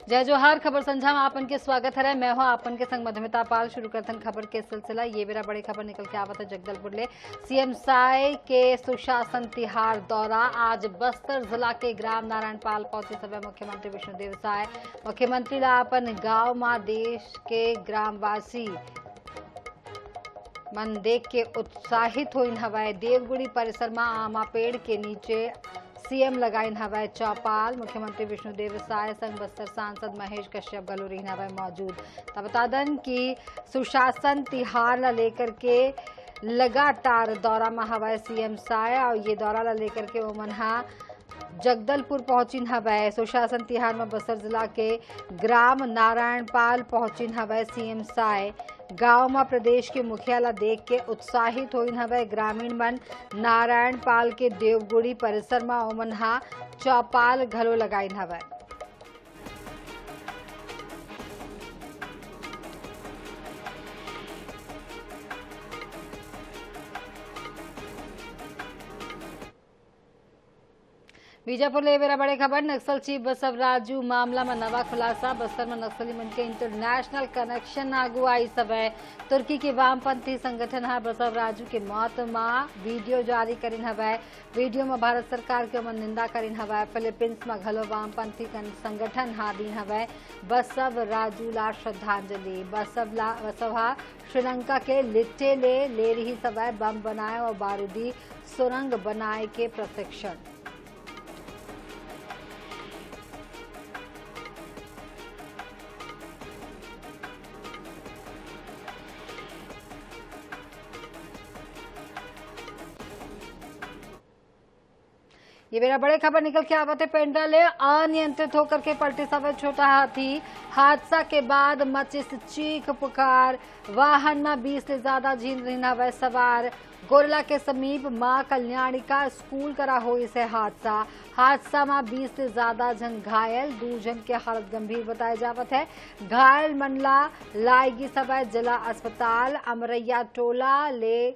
जय जोहार। खबर संझा में आपन के स्वागत है। मैं हूं आपन के संग मधुमिता पाल। शुरू करतन खबर के सिलसिला। ये बेरा बड़ी खबर निकल के आवत है जगदलपुर ले। सीएम साय के सुशासन तिहार दौरा आज बस्तर जिला के ग्राम नारायणपाल पहुंचे समय मुख्यमंत्री विष्णुदेव साय मुख्यमंत्री ला अपन गांव में देश के ग्रामवासी मन देख के उत्साहित होइन हवाए। देवगुड़ी परिसर में आमा पेड़ के नीचे सीएम लगाइन हवाए चौपाल। मुख्यमंत्री विष्णुदेव साय संग बस्तर सांसद महेश कश्यप गलो रही हवाए मौजूद। तब बता दें कि सुशासन तिहार ला लेकर के लगातार दौरा में हवाए सीएम साय और ये दौरा ला लेकर के ओमनहा जगदलपुर पहुंचिन हवाए। सुशासन तिहार में बस्तर जिला के ग्राम नारायणपाल पहुंचिन हवाए सीएम साय। गांव में प्रदेश के मुखिया ला देख के उत्साहित होइन हवाए ग्रामीण मन। नारायणपाल के देवगुड़ी परिसर में ओमनहा चौपाल घलो लगाइन हवाए। बीजापुर ले बेरा बड़े खबर। नक्सल चीफ बसवराजू मामला में नवा खुलासा। बस्तर में नक्सली मन के इंटरनेशनल कनेक्शन आगू आई समय तुर्की के वामपंथी संगठन है बसवराजू के मौत में वीडियो जारी करिन हवाए। वीडियो में भारत सरकार के मन निंदा करिन हवाए। फिलीपींस में घलो वामपंथी संगठन हा दीन हवाए बसवराजू ला श्रद्धांजलि। बसवा श्रीलंका के लिट्टे ले रही सवाए बम बनाए और बारूदी सुरंग बनाए के प्रशिक्षण। ये मेरा बड़े खबर निकल के आवत है पेंड्रा ले। अनियंत्रित होकर के पलटे सवार छोटा हाथी। हादसा के बाद मचिस चीख पुकार। वाहन में 20 से ज्यादा झील रहना व सवार। गोरला के समीप मां कल्याणिका स्कूल करा हो इसे हादसा में 20 से ज्यादा जन घायल। 2 जन के हालत गंभीर बताए जावत है। घायल मनला लाएगी सवाय जिला अस्पताल। अमरैया टोला ले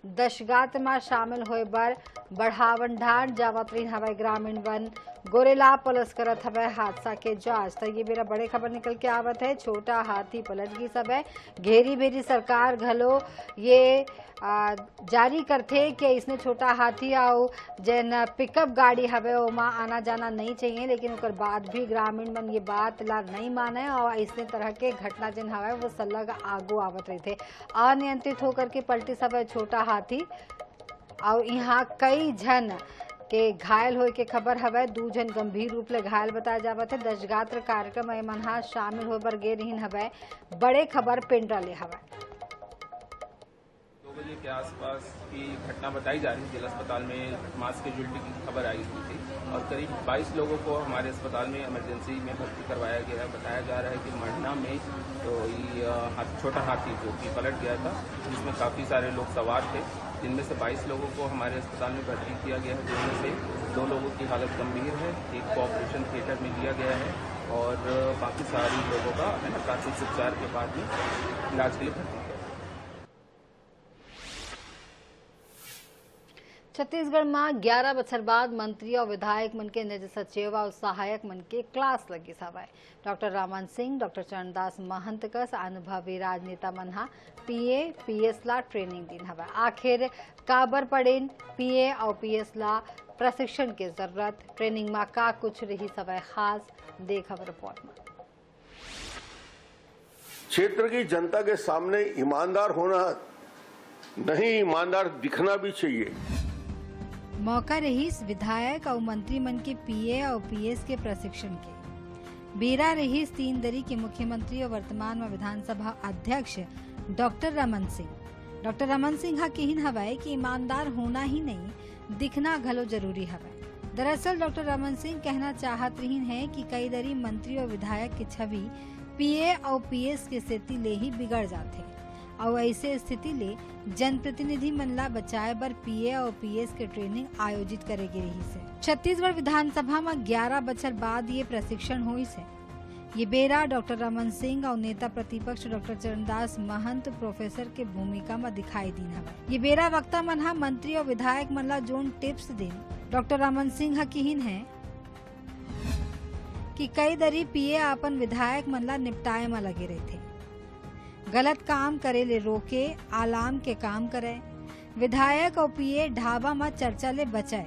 दशगात में शामिल होए बर बढ़ावन ढांड जावत रही हवाई ग्रामीण वन। गोरेला पुलिस करत हवे हादसा के जांच। तो ये मेरा बड़े खबर निकल के आवत है। छोटा हाथी पलट गई सब है। घेरी भेरी सरकार घलो ये जारी करते कि इसने छोटा हाथी आओ जन पिकअप गाड़ी हवे ओमा आना जाना नहीं चाहिए, लेकिन उकर बाद भी ग्रामीण मन ये बात ला नहीं माने और इसने तरह के घटना जिन हवे वो सलग आगू आवत रही थे। अनियंत्रित होकर के पलटी सब छोटा हाथी और यहाँ कई जन के घायल होए के खबर हवे। 2 जन गंभीर रूप ले घायल बताया जावत है। दशगात्र कार्यक्रम में मनहा शामिल होए बर गे रहीन हवे। बड़े खबर पेंड्रा ले हवे। 2 बजे के आसपास की घटना बताई जा रही है। जिला अस्पताल में मास कैजुअल्टी की खबर आई हुई थी और करीब 22 लोगों को हमारे अस्पताल में इमरजेंसी में भर्ती करवाया गया है। बताया जा रहा है कि मरना में तो ये छोटा हाथी जो कि पलट गया था, जिसमें काफ़ी सारे लोग सवार थे, जिनमें से 22 लोगों को हमारे अस्पताल में भर्ती किया गया है, जिनमें से 2 लोगों की हालत गंभीर है, एक को ऑपरेशन थिएटर में लिया गया है और बाकी सारे लोगों का प्राथमिक उपचार के बाद में इलाज के लिए भर्ती किया। छत्तीसगढ़ में 11 बछर बाद मंत्री और विधायक मन के निज सचिव और सहायक मन के क्लास लगी सवाए। डॉक्टर रामन सिंह, डॉक्टर चरणदास महंत कस अनुभवी राजनेता मनहा पीए पीएस ला ट्रेनिंग दिन हवा। आखिर काबर पड़ेन पीए और पीएस ला प्रशिक्षण की जरूरत। ट्रेनिंग में का कुछ रही सवाए खास, देखा रिपोर्ट में। क्षेत्र की जनता के सामने ईमानदार होना नहीं, ईमानदार दिखना भी चाहिए। मौका रहीस विधायक और मंत्री मन के पीए और पीएस के प्रशिक्षण के। बेरा रहीस 3 दरी के मुख्यमंत्री और वर्तमान में विधानसभा अध्यक्ष डॉक्टर रमन सिंह। डॉक्टर रमन सिंह हा कहिन हवाए कि ईमानदार होना ही नहीं, दिखना घलो जरूरी हवाए। दरअसल डॉक्टर रमन सिंह कहना चाहत रहीन है कि कई दरी मंत्री और विधायक की छवि पीए और पीएस के स्थिति ले ही बिगड़ जाते और ऐसे स्थिति ले जनप्रतिनिधि मन ला बचाए बर पीए और पीएस के ट्रेनिंग आयोजित करेगी रही से। छत्तीसगढ़ विधानसभा में 11 बछर बाद ये प्रशिक्षण हुई से। ये बेरा डॉक्टर रमन सिंह और नेता प्रतिपक्ष डॉक्टर चरणदास महंत प्रोफेसर के भूमिका में दिखाई दी हवा। ये बेरा वक्ता मन हा मंत्री और विधायक मन ला जोन टिप्स दिन डॉक्टर रमन सिंह हा किहिन है कि कई दरी पीए आपन विधायक मन ला निपटाए में लगे रहे थे। गलत काम करे ले रोके, आलाम के काम करे। विधायक और पीए ढाबा में चर्चा ले बचाए।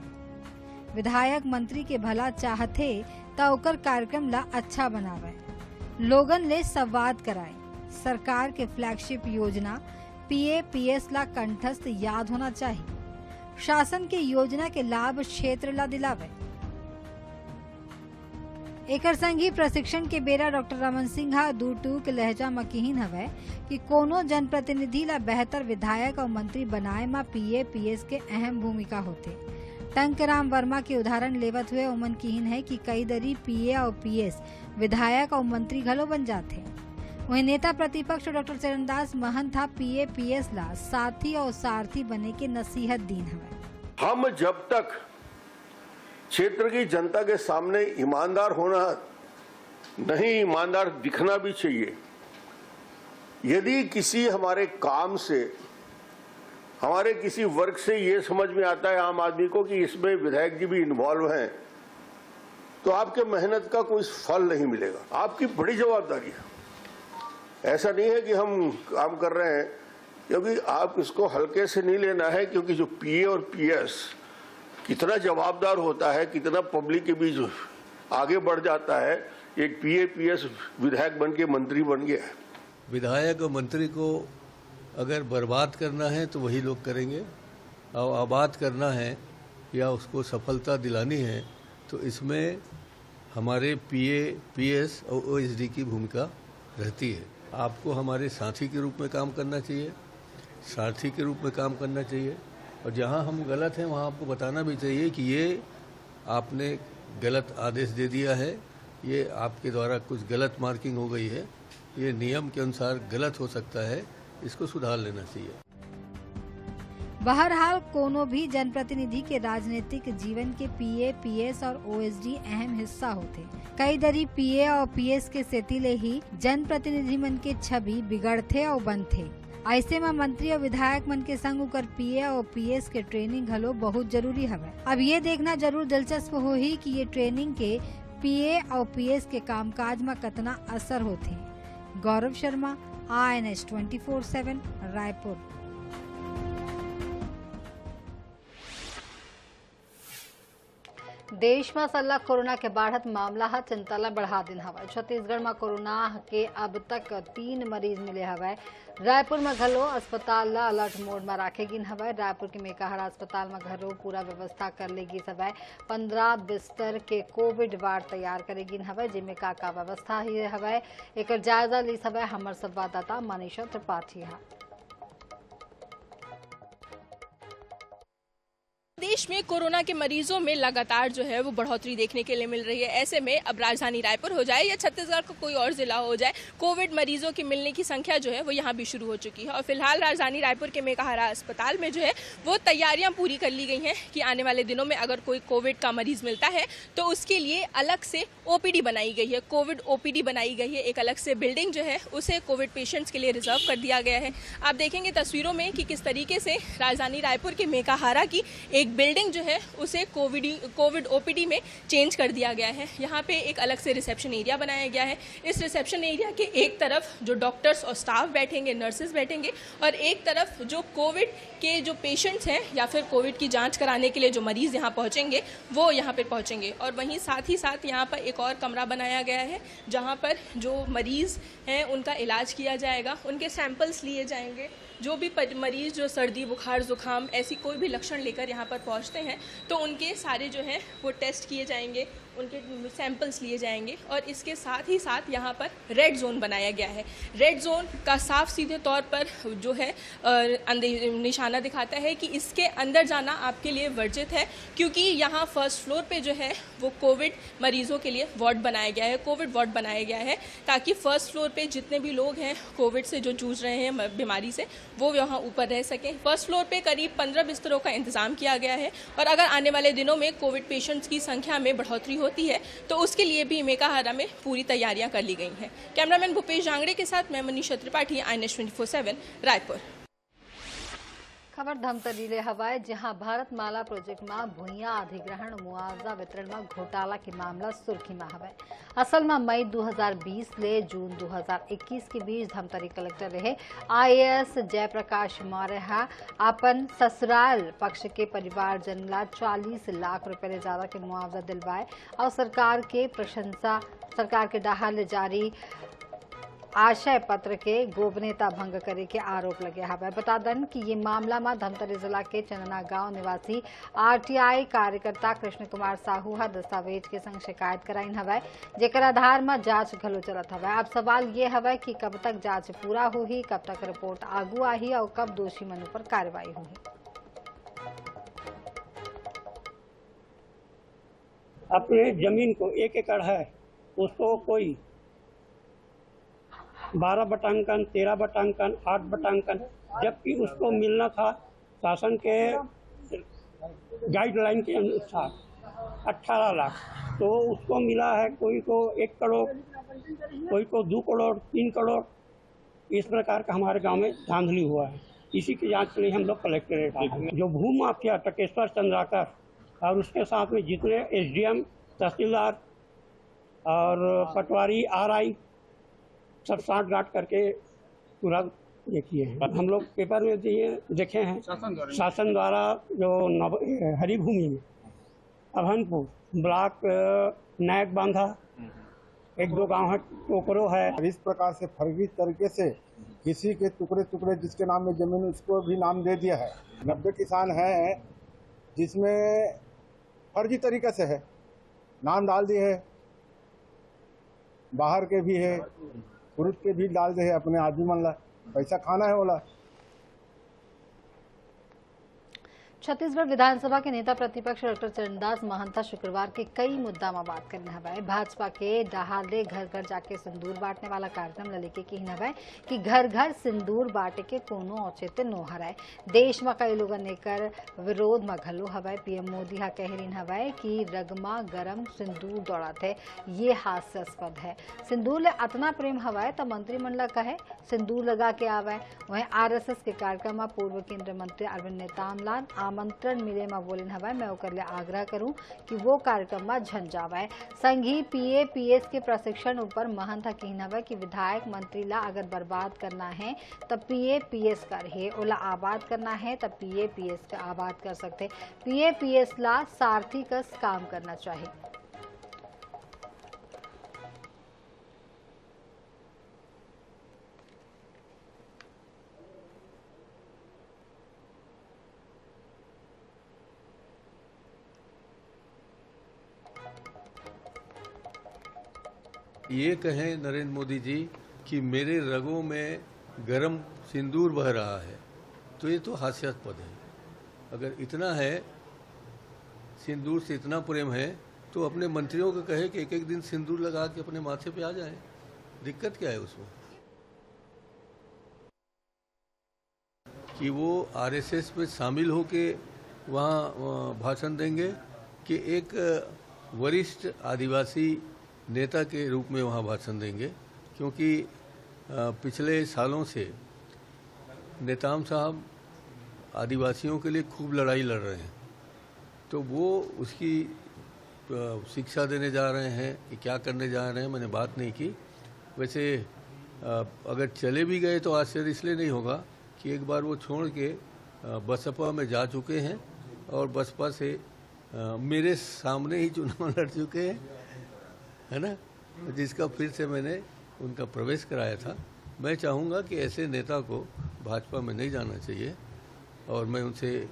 विधायक मंत्री के भला चाहते ता ओकर कार्यक्रम ला अच्छा बनावे, लोगन ले संवाद कराए। सरकार के फ्लैगशिप योजना पीएपीएस ला कंठस्थ याद होना चाहिए। शासन के योजना के लाभ क्षेत्र ला दिलावे। एकर संग ही प्रशिक्षण के बेरा डॉक्टर रमन सिंह दूर-टूक लहजा में कहिन हवे कि कोनो जनप्रतिनिधि ला बेहतर विधायक और मंत्री बनाए में पीएपीएस के अहम भूमिका होते। टंकराम वर्मा के उदाहरण लेवत हुए उमन कहिन है कि कई दरी पीए और पीएस विधायक और मंत्री घलो बन जाते। वहीं नेता प्रतिपक्ष डॉक्टर चरणदास महंत था पीएपीएस ला साथी और सारथी बने के नसीहत दीन हवे। हम जब तक क्षेत्र की जनता के सामने ईमानदार होना नहीं, ईमानदार दिखना भी चाहिए। यदि किसी हमारे काम से, हमारे किसी वर्ग से ये समझ में आता है आम आदमी को कि इसमें विधायक जी भी इन्वॉल्व हैं, तो आपके मेहनत का कोई फल नहीं मिलेगा। आपकी बड़ी जवाबदारी है। ऐसा नहीं है कि हम काम कर रहे हैं, क्योंकि आप इसको हल्के से नहीं लेना है, क्योंकि जो पीए और पीएस कितना जवाबदार होता है, कितना पब्लिक के बीच आगे बढ़ जाता है। एक पीए पीएस विधायक बन के मंत्री बन गया है। विधायक और मंत्री को अगर बर्बाद करना है तो वही लोग करेंगे, और आबाद करना है या उसको सफलता दिलानी है तो इसमें हमारे पीए पीएस और ओएसडी की भूमिका रहती है। आपको हमारे साथी के रूप में काम करना चाहिए, सारथी के रूप में काम करना चाहिए, और जहां हम गलत हैं वहां आपको बताना भी चाहिए कि ये आपने गलत आदेश दे दिया है, ये आपके द्वारा कुछ गलत मार्किंग हो गई है, ये नियम के अनुसार गलत हो सकता है, इसको सुधार लेना चाहिए। बहरहाल कोनो भी जनप्रतिनिधि के राजनीतिक जीवन के पीए पीएस और ओएसडी अहम हिस्सा होते। कई दरी पीए और पीएस के सेतीले ही जनप्रतिनिधि मन के छवि बिगड़ते और बनते। ऐसे में मंत्री और विधायक मन के संग उकर पीए और पीएस के ट्रेनिंग हलो बहुत जरूरी हवे। अब ये देखना जरूर दिलचस्प होही कि ये ट्रेनिंग के पीए और पीएस के कामकाज में कितना असर होते। गौरव शर्मा, INS 24/7 रायपुर। देश में सल्ला कोरोना के बढ़त मामला हा चिंता ला बढ़ा दिन हवा। छत्तीसगढ़ में कोरोना के अब तक 3 मरीज मिले हवा। रायपुर में घलो अस्पताल ला अलर्ट मोड में राखे गिन हवा। रायपुर के मेकाहारा अस्पताल में घरो पूरा व्यवस्था कर ले गिस हवा। 15 बिस्तर के कोविड वार्ड तैयार करे गिन हवा, जिनमें का व्यवस्था ही हवा। एक जायजा ली हवा हमार संवाददाता मनीषा त्रिपाठी। देश में कोरोना के मरीजों में लगातार जो है वो बढ़ोतरी देखने के लिए मिल रही है। ऐसे में अब राजधानी रायपुर हो जाए या छत्तीसगढ़ का कोई और जिला हो जाए, कोविड मरीजों की मिलने की संख्या जो है वो यहाँ भी शुरू हो चुकी है। और फिलहाल राजधानी रायपुर के मेकाहारा अस्पताल में जो है वो तैयारियां पूरी कर ली गई हैं कि आने वाले दिनों में अगर कोई कोविड का मरीज मिलता है तो उसके लिए अलग से ओपीडी बनाई गई है, कोविड ओपीडी बनाई गई है। एक अलग से बिल्डिंग जो है उसे कोविड पेशेंट्स के लिए रिजर्व कर दिया गया है। आप देखेंगे तस्वीरों में कि किस तरीके से राजधानी रायपुर के मेकाहारा की एक बिल्डिंग जो है उसे कोविड ओपीडी में चेंज कर दिया गया है। यहाँ पे एक अलग से रिसेप्शन एरिया बनाया गया है। इस रिसेप्शन एरिया के एक तरफ जो डॉक्टर्स और स्टाफ बैठेंगे, नर्सेज बैठेंगे, और एक तरफ जो कोविड के जो पेशेंट्स हैं या फिर कोविड की जांच कराने के लिए जो मरीज यहाँ पहुँचेंगे वो यहाँ पर पहुँचेंगे। और वहीं साथ ही साथ यहाँ पर एक और कमरा बनाया गया है जहाँ पर जो मरीज हैं उनका इलाज किया जाएगा, उनके सैंपल्स लिए जाएंगे। जो भी मरीज जो सर्दी, बुखार, जुकाम ऐसी कोई भी लक्षण लेकर यहाँ पर पहुँचते हैं तो उनके सारे जो हैं वो टेस्ट किए जाएंगे, उनके सैंपल्स लिए जाएंगे। और इसके साथ ही साथ यहाँ पर रेड जोन बनाया गया है। रेड जोन का साफ सीधे तौर पर जो है निशाना दिखाता है कि इसके अंदर जाना आपके लिए वर्जित है, क्योंकि यहाँ फर्स्ट फ्लोर पे जो है वो कोविड मरीजों के लिए वार्ड बनाया गया है, कोविड वार्ड बनाया गया है, ताकि फर्स्ट फ्लोर पे जितने भी लोग हैं कोविड से जो जूझ रहे हैं बीमारी से वो यहाँ ऊपर रह सकें। फर्स्ट फ्लोर पे करीब 15 बिस्तरों का इंतजाम किया गया है। और अगर आने वाले दिनों में कोविड पेशेंट्स की संख्या में बढ़ोतरी होती है तो उसके लिए भी मेकाहारा में पूरी तैयारियां कर ली गई हैं। कैमरामैन भूपेश जांगड़े के साथ मैं मनीषा त्रिपाठी, INS 24/7 रायपुर। खबर धमतरी ले हवाए जहां भारतमाला प्रोजेक्ट में भूया अधिग्रहण मुआवजा वितरण में घोटाला के मामला सुर्खी में हवाए। असल में मई 2020 ले जून 2021 के बीच धमतरी कलेक्टर रहे IAS जयप्रकाश मौर्य अपन ससुराल पक्ष के परिवारजन ला 40 लाख रुपए ले ज्यादा के मुआवजा दिलवाए और सरकार के डाहर जारी आशय पत्र के गोपनीयता भंग करे के आरोप लगे हवा। बता दें कि ये मामला में धमतरी जिला के चनना गांव निवासी RTI कार्यकर्ता कृष्ण कुमार साहू दस्तावेज के संग शिकायत कराइन हवा, जेकर आधार में जांच घलो चलत हवा। अब सवाल ये हवा कि कब तक जांच पूरा होगी, कब तक रिपोर्ट आगू आई और कब दोषी मनों पर कार्रवाई होगी। अपने जमीन को 1 एकड़ है उसको कोई 12 बटांकन 13 बटांकन 8 बटांकन, जबकि उसको मिलना था शासन के गाइडलाइन के अनुसार 18 लाख, तो उसको मिला है कोई को 1 करोड़, कोई को 2 करोड़ 3 करोड़। इस प्रकार का हमारे गांव में धांधली हुआ है। इसी की जांच के लिए हम लोग कलेक्टरेट आए हैं। जो भू माफिया टकेश्वर चंद्राकर और उसके साथ में जितने SDM तहसीलदार और पटवारी RI सब साठ गांठ करके पूरा ये किए हैं। हम लोग पेपर में देखे हैं शासन द्वारा जो हरिभूमि में अभनपुर ब्लॉक नायक बांधा 1-2 गांव है, टोकरो है। इस प्रकार से फर्जी तरीके से किसी के टुकड़े जिसके नाम में जमीन उसको भी नाम दे दिया है। 90 किसान हैं जिसमें फर्जी तरीके से है नाम डाल दिए है, बाहर के भी है, पुरुष के भी डाल दे है, अपने आदमी मन ला पैसा खाना है बोला। छत्तीसगढ़ विधानसभा के नेता प्रतिपक्ष डॉक्टर चरणदास महंता शुक्रवार के कई मुद्दा में बात करने हवाए। भाजपा के डहाले घर घर जाके सिंदूर बांटने वाला कार्यक्रम लेके की हवाए कि घर घर सिंदूर बांटे के कोनो औचित्य नो हराए। देश में कई लोगन एकर विरोध में घलो हवाए। PM मोदी कह रही हवाए कि रगमा गरम सिंदूर दौड़ात है, ये हास्यास्पद है। सिंदूर ले अतना प्रेम हवाए तो मंत्रिमंडल कहे सिंदूर लगा के आवाए। वहीं RSS के कार्यक्रम में पूर्व केंद्रीय मंत्री अरविंद नेतामलाल आमंत्रण मिले में बोलिन हवाए। मैं ओकर ले आग्रह करूं कि वो कार्यक्रम में झन जावाए। संघी PA-PS के प्रशिक्षण ऊपर महंत कहना हवाए कि विधायक मंत्री ला अगर बर्बाद करना है तब PA-PS कर है, ओला आबाद करना है तब PA-PS का आबाद कर सकते। PA-PS ला सारथी कस काम करना चाहिए। ये कहें नरेंद्र मोदी जी कि मेरे रगों में गरम सिंदूर बह रहा है, तो ये तो हास्यास्पद है। अगर इतना है, सिंदूर से इतना प्रेम है, तो अपने मंत्रियों को कहे कि एक दिन सिंदूर लगा के अपने माथे पे आ जाएं। दिक्कत क्या है उसमें कि वो RSS में शामिल होके वहाँ भाषण देंगे कि एक वरिष्ठ आदिवासी नेता के रूप में वहाँ भाषण देंगे, क्योंकि पिछले सालों से नेताम साहब आदिवासियों के लिए खूब लड़ाई लड़ रहे हैं, तो वो उसकी शिक्षा देने जा रहे हैं कि क्या करने जा रहे हैं मैंने बात नहीं की। वैसे अगर चले भी गए तो आश्चर्य इसलिए नहीं होगा कि एक बार वो छोड़ के बसपा में जा चुके हैं और बसपा से मेरे सामने ही चुनाव लड़ चुके हैं, है ना, जिसका फिर से मैंने उनका प्रवेश कराया था। मैं चाहूँगा कि ऐसे नेता को भाजपा में नहीं जाना चाहिए और मैं उनसे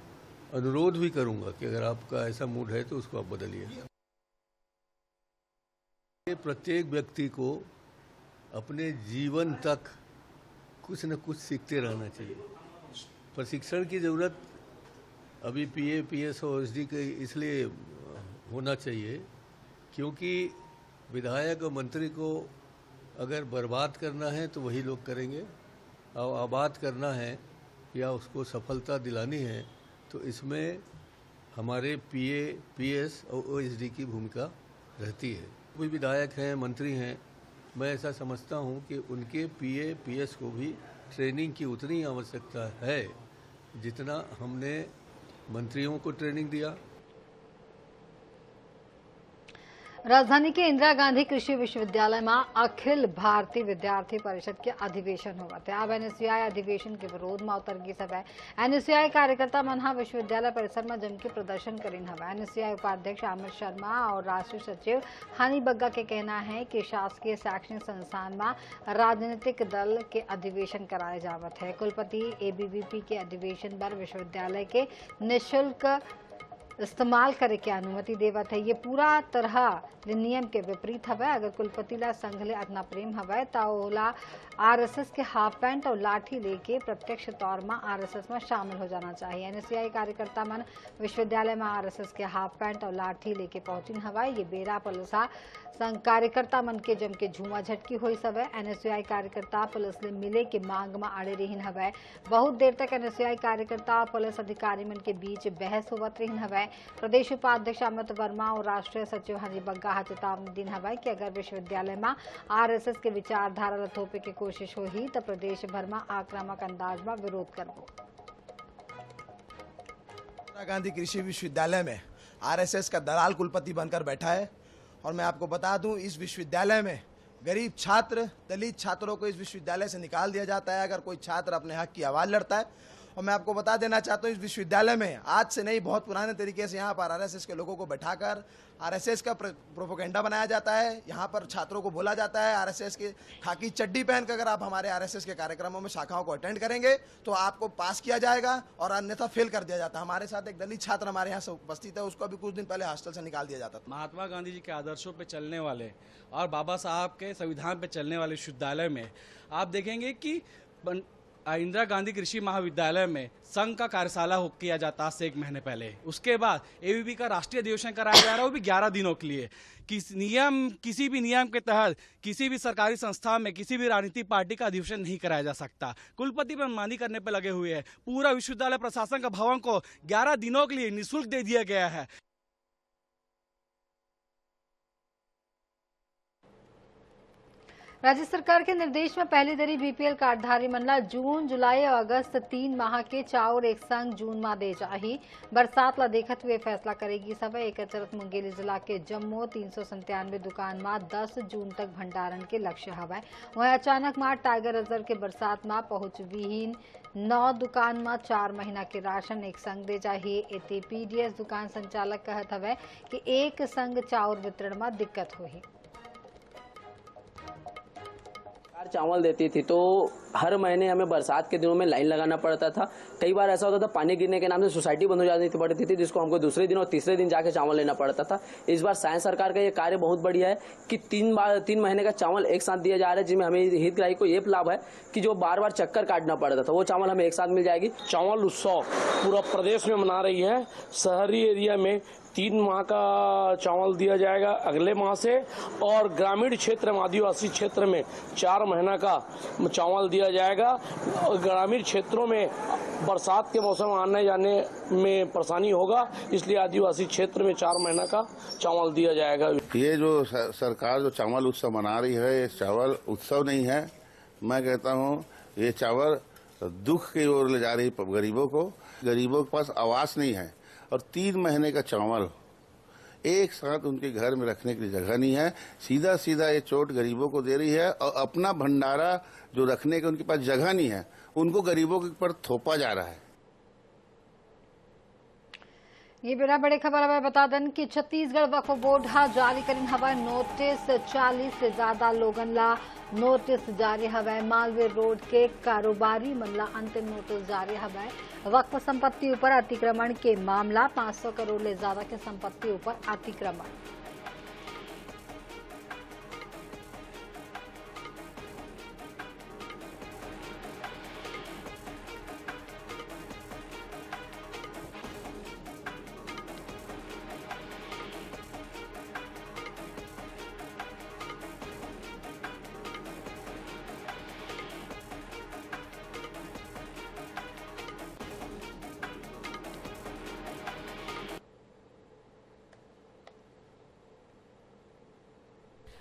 अनुरोध भी करूँगा कि अगर आपका ऐसा मूड है तो उसको आप बदलिए। प्रत्येक व्यक्ति को अपने जीवन तक कुछ न कुछ सीखते रहना चाहिए। प्रशिक्षण की ज़रूरत अभी PA-PS और SD के इसलिए होना चाहिए क्योंकि विधायक और मंत्री को अगर बर्बाद करना है तो वही लोग करेंगे और आबाद करना है या उसको सफलता दिलानी है तो इसमें हमारे PA-PS और OSD की भूमिका रहती है। कोई विधायक हैं, मंत्री हैं, मैं ऐसा समझता हूं कि उनके PA-PS को भी ट्रेनिंग की उतनी आवश्यकता है जितना हमने मंत्रियों को ट्रेनिंग दिया। राजधानी के इंदिरा गांधी कृषि विश्वविद्यालय में अखिल भारतीय विद्यार्थी परिषद के अधिवेशन हुआ थे। अब एनएसयूआई अधिवेशन के विरोध में उतर गई सब है। एनएसयूआई कार्यकर्ता मनहा विश्वविद्यालय परिसर में जम के प्रदर्शन करीन हवा। एनएसयूआई उपाध्यक्ष अमित शर्मा और राष्ट्रीय सचिव हनी बग्गा के कहना है कि शासकीय शैक्षणिक संस्थान में राजनीतिक दल के अधिवेशन कराए जावत है। कुलपति एबीवीपी के अधिवेशन पर विश्वविद्यालय के निःशुल्क इस्तेमाल करे के अनुमति देवत है। ये पूरा तरह नियम के विपरीत हवे। अगर कुलपति ला संघ ले अपना प्रेम हवे तो ओला आरएसएस के हाफ पैंट और लाठी लेके प्रत्यक्ष तौर में आरएसएस में शामिल हो जाना चाहिए। एनएसयूआई कार्यकर्ता मन विश्वविद्यालय में आरएसएस के हाफ पैंट और लाठी लेके पहुंचिन हवा। ये बेरा पुलिसा संघ कार्यकर्ता मन के जम के झूमा झटकी हुई सवे। एनएसयूआई कार्यकर्ता पुलिस ले मिले के मांग में अड़े रहीन हवे। बहुत देर तक एनएसयूआई कार्यकर्ता पुलिस अधिकारी मन के बीच बहस होवत रहीन हवे। प्रदेश उपाध्यक्ष अमित वर्मा और राष्ट्रीय सचिव हनी बग्गा चेतावनी दिन हवा कि अगर विश्वविद्यालय में आरएसएस के विचारधारा ला थोपे की कोशिश होही तो प्रदेश भर में आक्रामक अंदाज में विरोध करबो। इंदिरा गांधी कृषि विश्वविद्यालय में आरएसएस का दलाल कुलपति बनकर बैठा है। और मैं आपको बता दूं, इस विश्वविद्यालय में गरीब छात्र, दलित छात्रों को इस विश्वविद्यालय से निकाल दिया जाता है अगर कोई छात्र अपने हक की आवाज लड़ता है। और मैं आपको बता देना चाहता हूं, इस विश्वविद्यालय में आज से नहीं, बहुत पुराने तरीके से यहाँ पर आरएसएस के लोगों को बैठाकर आरएसएस का प्रोपेगेंडा बनाया जाता है। यहाँ पर छात्रों को बोला जाता है आरएसएस के खाकी चड्डी पहनकर अगर आप हमारे आरएसएस के कार्यक्रमों में शाखाओं को अटेंड करेंगे तो आपको पास किया जाएगा और अन्यथा फेल कर दिया जाता है। हमारे साथ एक दलित छात्र हमारे यहाँ से उपस्थित है, उसको अभी कुछ दिन पहले हॉस्टल से निकाल दिया जाता था। महात्मा गांधी जी के आदर्शों पर चलने वाले और बाबा साहब के संविधान पर चलने वाले विश्वविद्यालय में आप देखेंगे कि इंदिरा गांधी कृषि महाविद्यालय में संघ का कार्यशाला किया जाता है 1 महीने पहले। उसके बाद एबीवीपी का राष्ट्रीय अधिवेशन कराया जा रहा है, वो भी 11 दिनों के लिए। किसी भी नियम के तहत किसी भी सरकारी संस्था में किसी भी राजनीतिक पार्टी का अधिवेशन नहीं कराया जा सकता। कुलपति पर मनमानी करने पर लगे हुए हैं। पूरा विश्वविद्यालय प्रशासन का भवन को 11 दिनों के लिए निःशुल्क दे दिया गया है। राज्य सरकार के निर्देश में पहली दरी बीपीएल कार्डधारी मनला जून, जुलाई और अगस्त 3 माह के चाउर एक संग जून में दे जाही। बरसात ला देखत हुए फैसला करेगी सभा। एक चरत मुंगेली जिला के जम्मू 397 दुकान में 10 जून तक भंडारण के लक्ष्य हवा। वहीं अचानक मार टाइगर रिजर्व के बरसात में पहुंच विहीन 9 दुकान में 4 महीना के राशन एक संग दे जाही। एते पीडीएस दुकान संचालक कहत हवे कि एक संग चाउर वितरण में दिक्कत हुई। चावल देती थी तो हर महीने हमें बरसात के दिनों में लाइन लगाना पड़ता था। कई बार ऐसा होता था पानी गिरने के नाम से सोसाइटी बंद हो जाती पड़ती थी, जिसको हमको दूसरे दिन और तीसरे दिन जाके चावल लेना पड़ता था। इस बार साइंस सरकार का ये कार्य बहुत बढ़िया है कि 3 महीने का चावल एक साथ दिया जा रहा है, जिसमें हमें हितग्राही को ये लाभ है कि जो बार बार चक्कर काटना पड़ता था वो चावल हमें एक साथ मिल जाएगी। चावल उत्सव पूरा प्रदेश में मना रही है। शहरी एरिया में 3 माह का चावल दिया जाएगा अगले माह से, और ग्रामीण क्षेत्र में आदिवासी क्षेत्र में 4 महीना का चावल दिया जाएगा। और ग्रामीण क्षेत्रों में बरसात के मौसम आने जाने में परेशानी होगा, इसलिए आदिवासी क्षेत्र में 4 महीना का चावल दिया जाएगा। ये जो सरकार जो चावल उत्सव मना रही है, ये चावल उत्सव नहीं है। मैं कहता हूँ ये चावल दुख की ओर ले जा रही गरीबों को। गरीबों के पास आवास नहीं है और 3 महीने का चावल एक साथ उनके घर में रखने की जगह नहीं है। सीधा सीधा ये चोट गरीबों को दे रही है और अपना भंडारा जो रखने के उनके पास जगह नहीं है, उनको गरीबों के ऊपर थोपा जा रहा है। ये बेरा बड़े खबर हमें बता दें कि छत्तीसगढ़ वक्फ बोर्ड जारी करीन हवा नोटिस। 40 से ज्यादा लोगन ला नोटिस जारी हवा। मालवीय रोड के कारोबारी मनला अंतिम नोटिस जारी हवा। वक्फ संपत्ति ऊपर अतिक्रमण के मामला 500 करोड़ ले ज्यादा के संपत्ति ऊपर अतिक्रमण।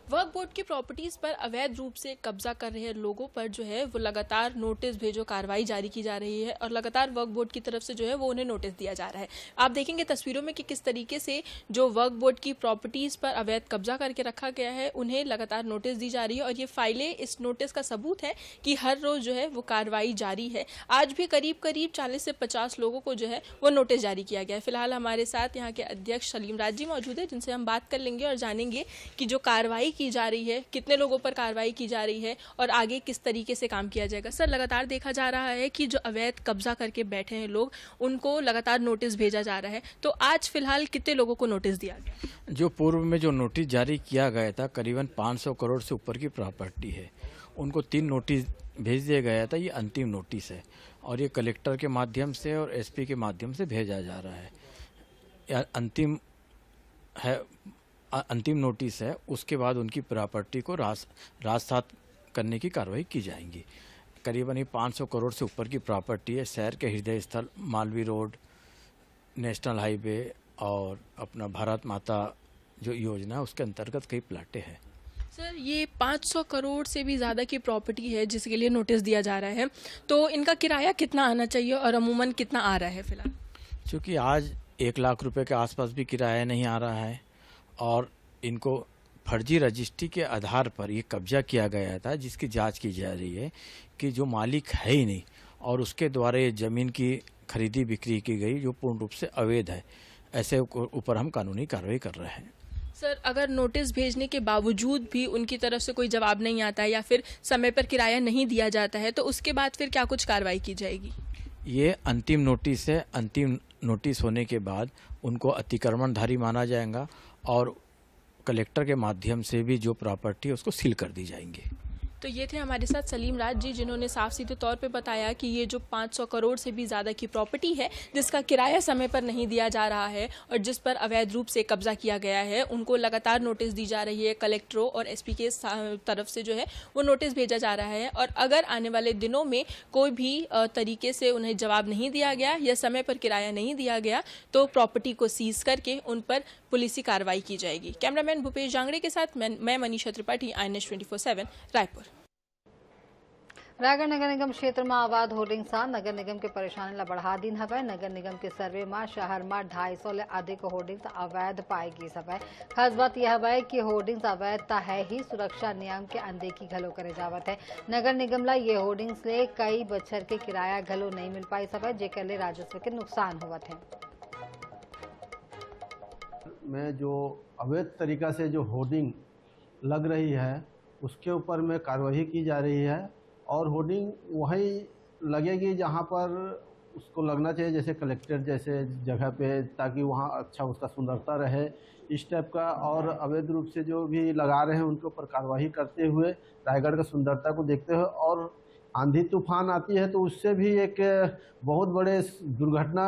वक्फ बोर्ड की प्रॉपर्टीज पर अवैध रूप से कब्जा कर रहे लोगों पर जो है वो लगातार नोटिस भेजो कार्रवाई जारी की जा रही है और लगातार वक्फ बोर्ड की तरफ से जो है वो उन्हें नोटिस दिया जा रहा है। आप देखेंगे तस्वीरों में कि किस तरीके से जो वक्फ बोर्ड की प्रॉपर्टीज पर अवैध कब्जा करके रखा गया है उन्हें लगातार नोटिस दी जा रही है और ये फाइलें इस नोटिस का सबूत है कि हर रोज जो है वो कार्रवाई जारी है। आज भी करीब 40 से 50 लोगों को जो है वो नोटिस जारी किया गया है। फिलहाल हमारे साथ यहाँ के अध्यक्ष सलीम राज जी मौजूद है, जिनसे हम बात कर लेंगे और जानेंगे कि जो कार्रवाई की जा रही है, कितने लोगों पर कार्रवाई की जा रही है और आगे किस तरीके से काम किया जाएगा। सर, लगातार देखा जा रहा है कि जो अवैध कब्जा करके बैठे हैं लोग, उनको लगातार नोटिस भेजा जा रहा है, तो आज फिलहाल कितने लोगों को नोटिस दिया गया? जो पूर्व में जो नोटिस जारी किया गया था, करीबन 500 करोड़ से ऊपर की प्रॉपर्टी है, उनको 3 नोटिस भेज दिया गया था। ये अंतिम नोटिस है और ये कलेक्टर के माध्यम से और एसपी के माध्यम से भेजा जा रहा है। यह अंतिम नोटिस है। उसके बाद उनकी प्रॉपर्टी को राजसात करने की कार्रवाई की जाएगी। करीबन ये 500 करोड़ से ऊपर की प्रॉपर्टी है। शहर के हृदय स्थल मालवी रोड, नेशनल हाईवे और अपना भारत माता जो योजना है उसके अंतर्गत कई प्लाटें हैं। सर, ये 500 करोड़ से भी ज़्यादा की प्रॉपर्टी है जिसके लिए नोटिस दिया जा रहा है, तो इनका किराया कितना आना चाहिए और अमूमन कितना आ रहा है फिलहाल? क्योंकि आज 1 लाख रुपए के आसपास भी किराया नहीं आ रहा है और इनको फर्जी रजिस्ट्री के आधार पर ये कब्जा किया गया था, जिसकी जांच की जा रही है कि जो मालिक है ही नहीं और उसके द्वारा ये ज़मीन की खरीदी बिक्री की गई जो पूर्ण रूप से अवैध है। ऐसे ऊपर हम कानूनी कार्रवाई कर रहे हैं। सर, अगर नोटिस भेजने के बावजूद भी उनकी तरफ से कोई जवाब नहीं आता है या फिर समय पर किराया नहीं दिया जाता है, तो उसके बाद फिर क्या कुछ कार्रवाई की जाएगी? ये अंतिम नोटिस है। अंतिम नोटिस होने के बाद उनको अतिक्रमणधारी माना जाएगा और कलेक्टर के माध्यम से भी जो प्रॉपर्टी है उसको सील कर दी जाएंगी। तो ये थे हमारे साथ सलीम राज जी, जिन्होंने साफ सीधे तौर पे बताया कि ये जो 500 करोड़ से भी ज़्यादा की प्रॉपर्टी है जिसका किराया समय पर नहीं दिया जा रहा है और जिस पर अवैध रूप से कब्जा किया गया है, उनको लगातार नोटिस दी जा रही है। कलेक्टरों और एसपी के तरफ से जो है वो नोटिस भेजा जा रहा है और अगर आने वाले दिनों में कोई भी तरीके से उन्हें जवाब नहीं दिया गया या समय पर किराया नहीं दिया गया तो प्रॉपर्टी को सीज करके उन पर पुलिसी कार्रवाई की जाएगी। कैमरामैन भूपेश जांगड़े के साथ मैं मनीषा त्रिपाठी, INS 24/7 रायपुर। रायगढ़ नगर निगम क्षेत्र में अवैध होर्डिंग सां नगर निगम के परेशानी ला बढ़ा दीन हवे। नगर निगम के सर्वे में शहर में 250 ले अधिक होर्डिंग्स अवैध पाई गई हवे। खास बात यह हवे कि होर्डिंग्स अवैध ता है ही, सुरक्षा नियम के अनदेखी घलो करे जावत है। नगर निगम ला ये होर्डिंग्स ले कई बछर के किराया घलो नहीं मिल पाई हवे, जेकर ले राजस्व के नुकसान होवत है। में जो अवैध तरीका से जो होर्डिंग लग रही है उसके ऊपर में कार्रवाई की जा रही है और होर्डिंग वहीं लगेगी जहां पर उसको लगना चाहिए, जैसे कलेक्टर जैसे जगह पे, ताकि वहां अच्छा उसका सुंदरता रहे इस टाइप का। और अवैध रूप से जो भी लगा रहे हैं उनके ऊपर कार्रवाई करते हुए रायगढ़ का सुंदरता को देखते हुए, और आंधी तूफान आती है तो उससे भी एक बहुत बड़े दुर्घटना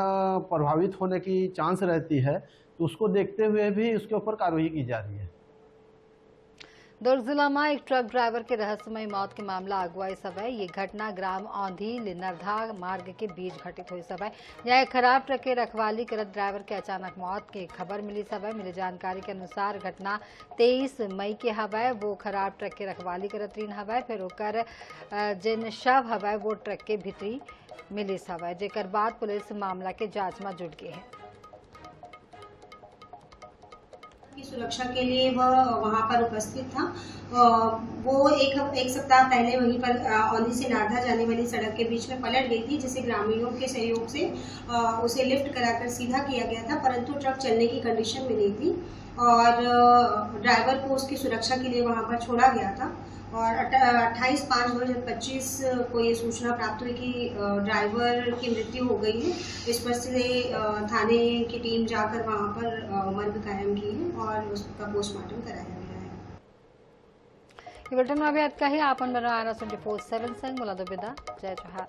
प्रभावित होने की चांस रहती है, तो उसको देखते हुए भी उसके ऊपर कार्रवाई की जा रही है। दुर्ग जिला में एक ट्रक ड्राइवर के रहस्यमय मौत के मामला अगुवाई सवै। ये घटना ग्राम औंधी लिनरधा मार्ग के बीच घटित हुई सवै। यहाँ खराब ट्रक के रखवाली करत ड्राइवर के अचानक मौत की खबर मिली सवै। मिली जानकारी के अनुसार घटना 23 मई के हवै। वो खराब ट्रक के रखवाली करत रहीन हवै, फिर ओकर जिन शव हवै वो ट्रक के भीतरी मिली सवै, जेकर बाद पुलिस मामला के जांच में जुट गई है। की सुरक्षा के लिए वह वहां पर उपस्थित था। वो एक सप्ताह पहले वहीं पर औंधी से नारधा जाने वाली सड़क के बीच में पलट गई थी, जिसे ग्रामीणों के सहयोग से उसे लिफ्ट कराकर सीधा किया गया था, परंतु ट्रक चलने की कंडीशन में नहीं थी और ड्राइवर को उसकी सुरक्षा के लिए वहां पर छोड़ा गया था। और 28/5/2025 को ये सूचना प्राप्त हुई कि ड्राइवर की मृत्यु हो गई है। इस पर से थाने की टीम जाकर वहां पर मर्ग कायम की है और उसका पोस्टमार्टम कराया गया है। बुलेटिन में अभी आज का ही आपन बना INS 24/7 संग मुलादो बिदा। जय जोहार।